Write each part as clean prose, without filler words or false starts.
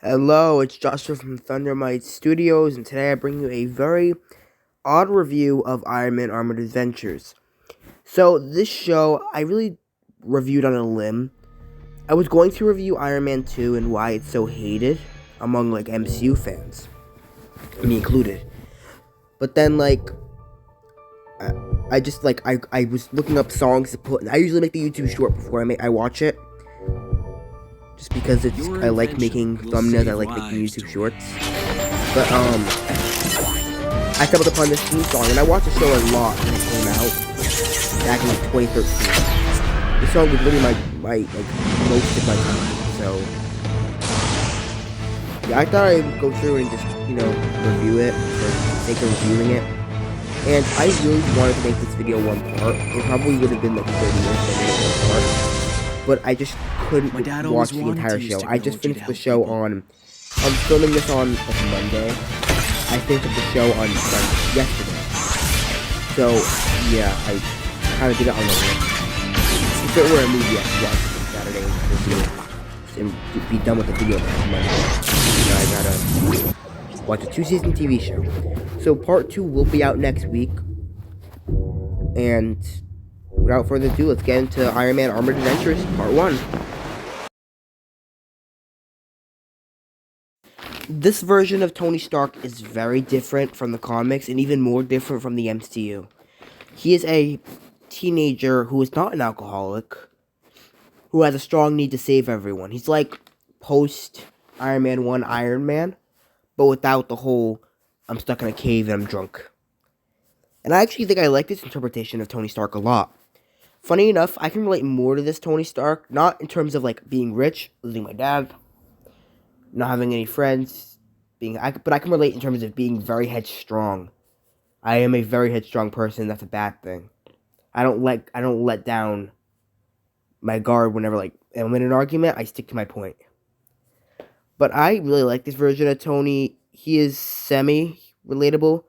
Hello, it's Joshua from Thundermite Studios, and today I bring you a very odd review of Iron Man Armored Adventures. So, this show, I really reviewed on a limb. I was going to review Iron Man 2 and why it's so hated among, MCU fans, me included. But then, I was looking up songs to put, I usually make the YouTube short before I watch it. Just because I like making thumbnails, I like making YouTube shorts. But, I stumbled upon this theme song, and I watched the show a lot when it came out, back in 2013. This song was literally most of my time, so, yeah, I thought I'd go through and just, review it, for the sake of reviewing it. And I really wanted to make this video one part. It probably would have been 30 minutes if I made it one part. But I just couldn't watch the entire show. I just finished the show I'm filming this on Monday. I finished the show on yesterday. So, yeah, I kind of did it on the list. If it were a movie, I could watch it on Saturday and be done with the video by Monday. I gotta watch a 2-season TV show. So, part 2 will be out next week. And without further ado, let's get into Iron Man Armored Adventures, part 1. This version of Tony Stark is very different from the comics and even more different from the MCU. He is a teenager who is not an alcoholic, who has a strong need to save everyone. He's like post Iron Man 1 Iron Man, but without the whole I'm stuck in a cave and I'm drunk. And I actually think I like this interpretation of Tony Stark a lot. Funny enough, I can relate more to this Tony Stark, not in terms of being rich, losing my dad, not having any friends, but I can relate in terms of being very headstrong. I am a very headstrong person. That's a bad thing. I don't let down my guard whenever I'm in an argument. I stick to my point. But I really like this version of Tony. He is semi-relatable.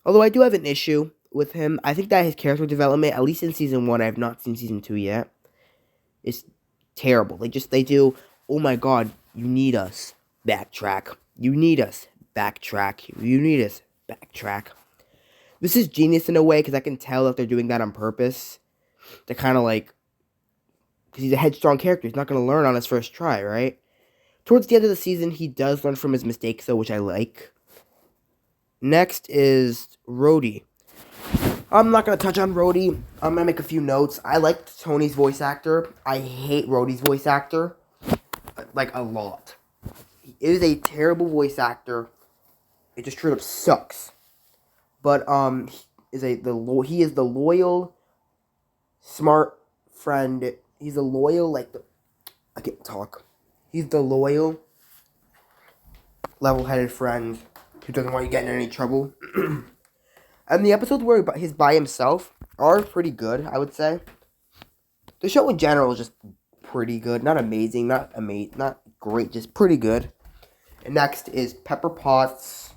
Although I do have an issue with him. I think that his character development, at least in Season 1, I have not seen Season 2 yet, is terrible. They do, oh my god, you need us, backtrack. You need us, backtrack. You need us, backtrack. This is genius in a way, because I can tell that they're doing that on purpose. They're kind of because he's a headstrong character. He's not going to learn on his first try, right? Towards the end of the season, he does learn from his mistakes, though, which I like. Next is Rhodey. I'm not going to touch on Rhodey. I'm going to make a few notes. I like Tony's voice actor. I hate Rhodey's voice actor. A lot. He is a terrible voice actor. It just straight up sucks. But, he is the loyal, smart friend. He's a loyal, I can't talk. He's the loyal, level-headed friend who doesn't want you getting in any trouble. And the episodes where he's by himself are pretty good, I would say. The show in general is just pretty good. Not amazing, not great, just pretty good. And next is Pepper Potts.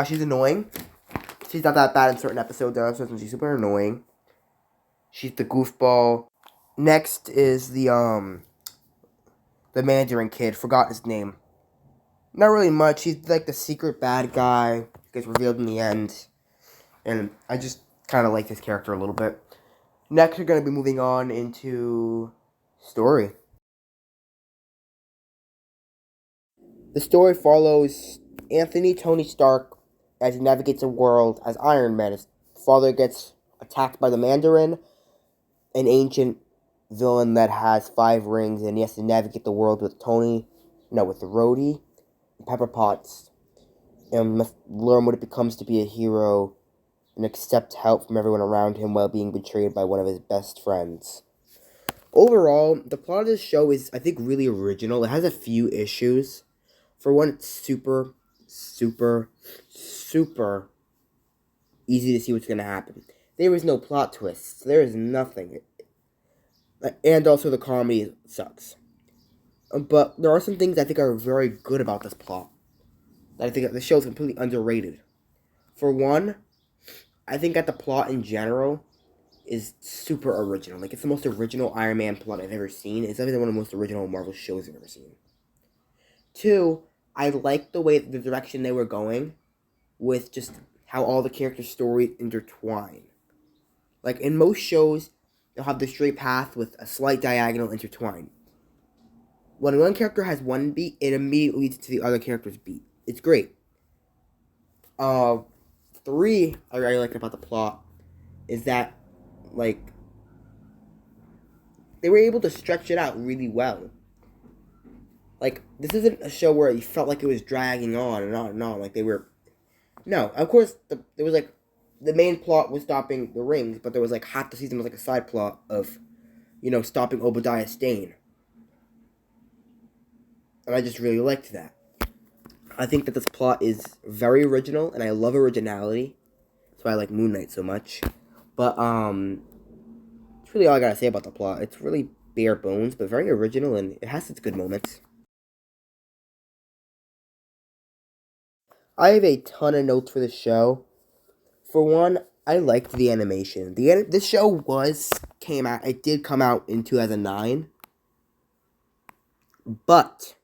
She's annoying. She's not that bad in certain episodes. There are episodes when she's super annoying. She's the goofball. Next is the Mandarin kid. Forgot his name. Not really much. He's the secret bad guy. Gets revealed in the end. And I just kind of like this character a little bit. Next, we're going to be moving on into story. The story follows Anthony Tony Stark as he navigates a world as Iron Man. His father gets attacked by the Mandarin, an ancient villain that has 5 rings, and he has to navigate the world with Rhodey and Pepper Potts, and learn what it becomes to be a hero and accept help from everyone around him while being betrayed by one of his best friends. Overall, the plot of this show is, I think, really original. It has a few issues. For one, it's super, super, super easy to see what's going to happen. There is no plot twists. There is nothing. And also the comedy sucks. But there are some things I think are very good about this plot. I think that the show is completely underrated. For one, I think that the plot in general is super original. Like, it's the most original Iron Man plot I've ever seen. It's definitely one of the most original Marvel shows I've ever seen. 2, I like the way, the direction they were going with just how all the characters' stories intertwine. Like, in most shows, they'll have the straight path with a slight diagonal intertwine. When one character has one beat, it immediately leads to the other character's beat. It's great. 3, I really like about the plot is that, like, they were able to stretch it out really well. Like, this isn't a show where you felt like it was dragging on and on and on. Like, they were... No, of course, there was, like... The main plot was stopping the rings, but there was, like, half the season was, like, a side plot of, stopping Obadiah Stane. And I just really liked that. I think that this plot is very original, and I love originality. That's why I like Moon Knight so much. But, it's really all I gotta say about the plot. It's really bare bones, but very original, and it has its good moments. I have a ton of notes for this show. For one, I liked the animation. This show it did come out in 2009, but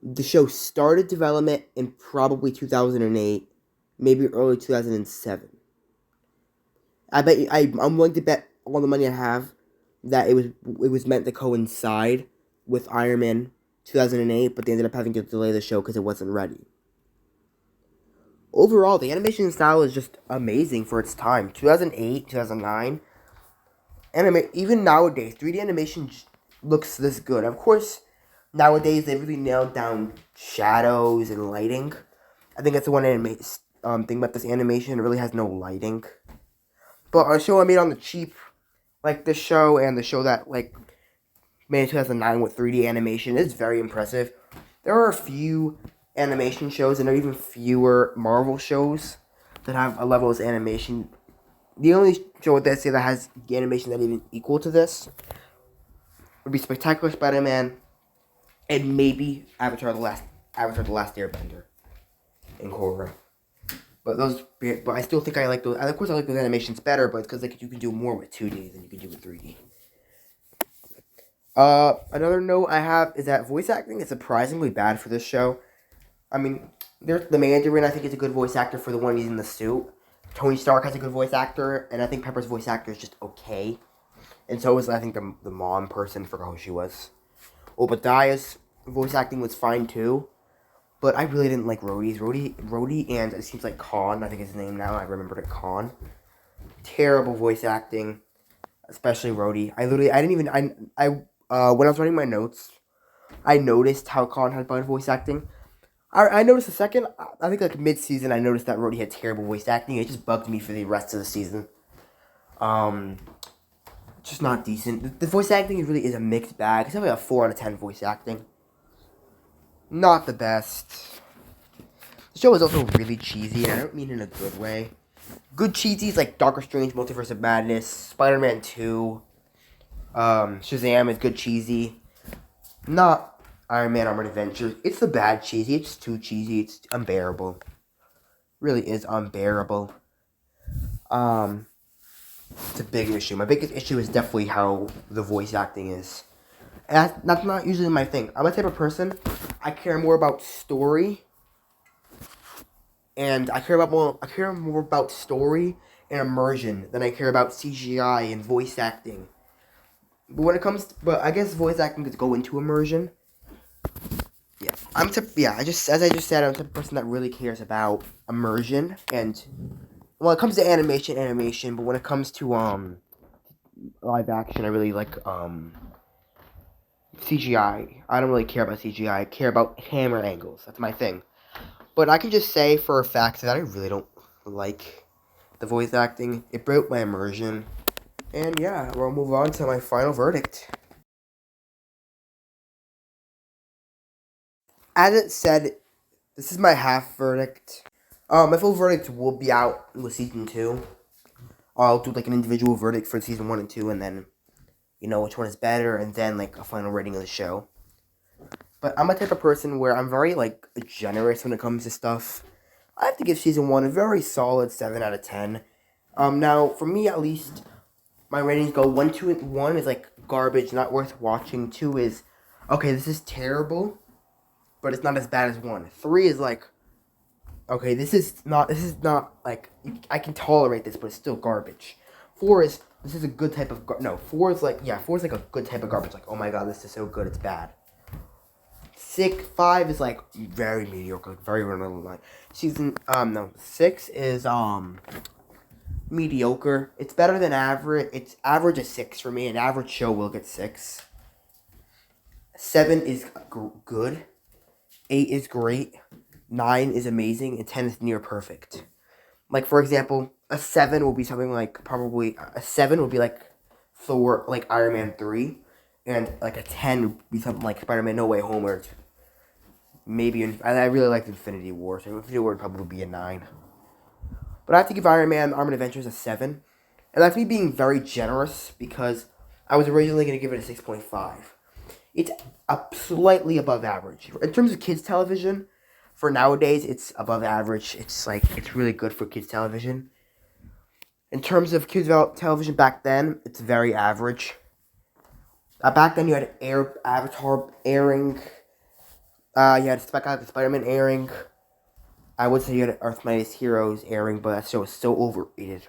the show started development in probably 2008, maybe early 2007. I'm willing to bet all the money I have that it was meant to coincide with Iron Man 2008, but they ended up having to delay the show because it wasn't ready. Overall, the animation style is just amazing for its time. 2008, 2009, even nowadays, 3D animation looks this good. Of course, nowadays they really nailed down shadows and lighting. I think that's the one thing about this animation. It really has no lighting. But a show I made on the cheap, like this show and the show that made in 2009 with 3D animation, is very impressive. There are a few animation shows, and there are even fewer Marvel shows that have a level of animation. The only show that I say that has animation that even equal to this would be Spectacular Spider-Man and maybe Avatar: The Last Airbender in Korra. But I still think I like those. Of course, I like those animations better, but it's because you can do more with 2D than you can do with 3D. Another note I have is that voice acting is surprisingly bad for this show. I mean, there's the Mandarin. I think is a good voice actor for the one he's in the suit. Tony Stark has a good voice actor, and I think Pepper's voice actor is just okay. And so was, I think, the mom person. Forgot who she was. Obadiah's voice acting was fine too, but I really didn't like Rhodey's. Rhodey, and it seems like Khan. I think his name now. I remembered it, Khan. Terrible voice acting, especially Rhodey. When I was writing my notes, I noticed how Khan had bad voice acting. I noticed I think mid-season, I noticed that Rhodey had terrible voice acting. It just bugged me for the rest of the season. Just not decent. The voice acting really is a mixed bag. It's probably a 4 out of 10 voice acting. Not the best. The show is also really cheesy, and I don't mean in a good way. Good cheesies like Doctor Strange, Multiverse of Madness, Spider-Man 2, Shazam is good cheesy. Not Iron Man Armored Adventures. It's the bad cheesy. It's too cheesy. It's unbearable. Really is unbearable. It's a big issue. My biggest issue is definitely how the voice acting is. And that's not usually my thing. I'm a type of person, I care more about story. And I care more about story and immersion than I care about CGI and voice acting. But I guess voice acting could go into immersion. Yeah, as I just said, I'm the type of person that really cares about immersion, and when it comes to animation, but when it comes to live action, I really like CGI. I don't really care about CGI. I care about camera angles. That's my thing. But I can just say for a fact that I really don't like the voice acting. It broke my immersion. And yeah, we'll move on to my final verdict. As it said, this is my half verdict. My full verdict will be out with season 2. I'll do an individual verdict for season 1 and 2, and then which one is better, and then a final rating of the show. But I'm a type of person where I'm very generous when it comes to stuff. I have to give season 1 a very solid 7 out of 10. Now for me at least, my ratings go 1, 2, and 1 is like garbage, not worth watching. 2 is okay. This is terrible, but it's not as bad as 1. 3 is like okay. This is not like I can tolerate this, but it's still garbage. 4 is this is a good type of no. 4 is like 4 is like a good type of garbage. Like oh my god, this is so good, it's bad. 5 is like very mediocre, like very run of the line. 6 is mediocre. It's better than average. It's average is 6 for me. An average show will get 6. 7 is good. 8 is great. 9 is amazing, and 10 is near perfect. Like for example, a 7 will be something like probably a 7 would be like Thor, like Iron Man 3, and like a 10 would be something like Spider-Man No Way Home, or maybe I really liked Infinity War, so Infinity War would probably be a 9. But I have to give Iron Man Armored Adventures a 7. And that's me being very generous because I was originally going to give it a 6.5. It's slightly above average. In terms of kids' television, for nowadays, it's above average. It's really good for kids' television. In terms of kids' television back then, it's very average. Back then, you had Avatar airing. You had Spider-Man airing. I would say you had Earth Mightiest Heroes airing, but that show is so overrated.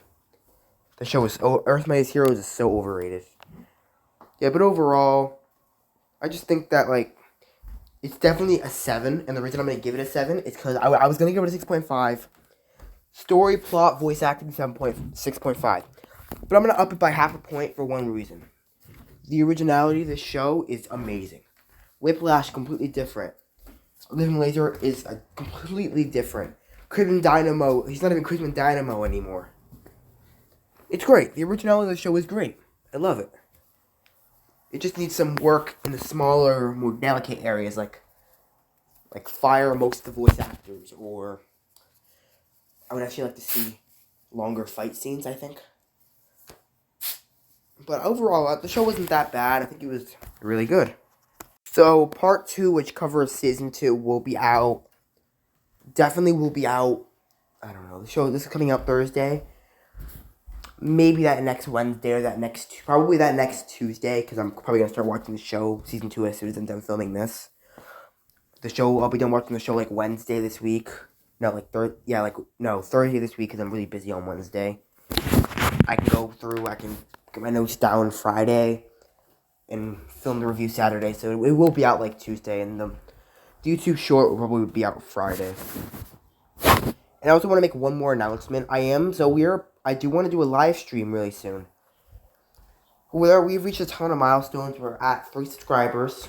Earth Mightiest Heroes is so overrated. Yeah, but overall, I just think that, like, it's definitely a 7, and the reason I'm going to give it a 7 is because I was going to give it a 6.5. Story, plot, voice acting, 6.5. But I'm going to up it by half a point for one reason. The originality of this show is amazing. Whiplash, completely different. Living Laser is completely different. Crimson Dynamo, he's not even Crimson Dynamo anymore. It's great. The originality of the show is great. I love it. It just needs some work in the smaller, more delicate areas, like fire most of the voice actors, or I would actually like to see longer fight scenes, I think. But overall, the show wasn't that bad. I think it was really good. So, part 2, which covers season 2, will be out. Definitely will be out. I don't know. This is coming out Thursday. Maybe that next Wednesday or probably that next Tuesday, because I'm probably going to start watching the show, season 2, as soon as I'm done filming this. I'll be done watching the show, like, Wednesday this week. No, Thursday this week, because I'm really busy on Wednesday. I can get my notes down Friday and film the review Saturday, so it will be out like Tuesday, and the YouTube short will probably be out Friday. And I also want to make one more announcement. I do want to do a live stream really soon. We've reached a ton of milestones. We're at 3 subscribers,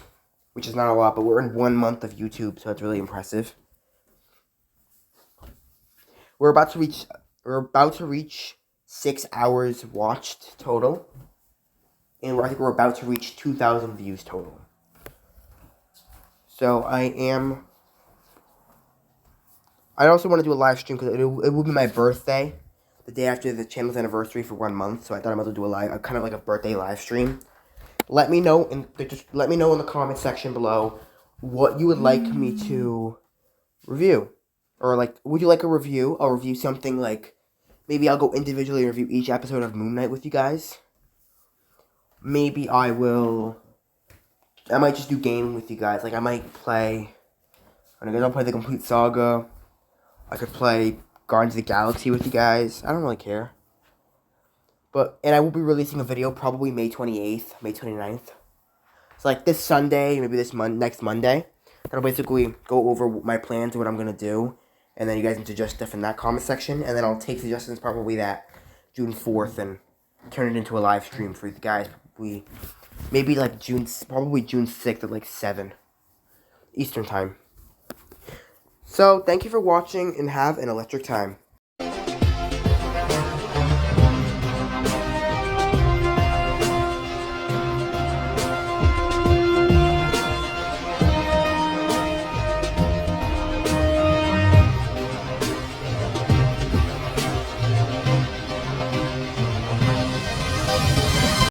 which is not a lot, but we're in 1 month of YouTube, so it's really impressive. We're about to reach 6 hours watched total. And I think we're about to reach 2,000 views total. So I also want to do a live stream because it will be my birthday, the day after the channel's anniversary for 1 month. So I thought I might do a kind of like a birthday live stream. Let me know in the comment section below what you would like me to review, or like, would you like a review? I'll review something like, maybe I'll go individually review each episode of Moon Knight with you guys. Maybe I might just do gaming with you guys. Like, I'll play the complete saga. I could play Guardians of the Galaxy with you guys. I don't really care. And I will be releasing a video probably May 28th, May 29th. So, like, this Sunday, maybe next Monday. That'll basically go over my plans and what I'm going to do. And then you guys can suggest stuff in that comment section. And then I'll take suggestions probably that June 4th and turn it into a live stream for you guys. Maybe like June 6th at like 7 Eastern time. So, thank you for watching and have an electric time.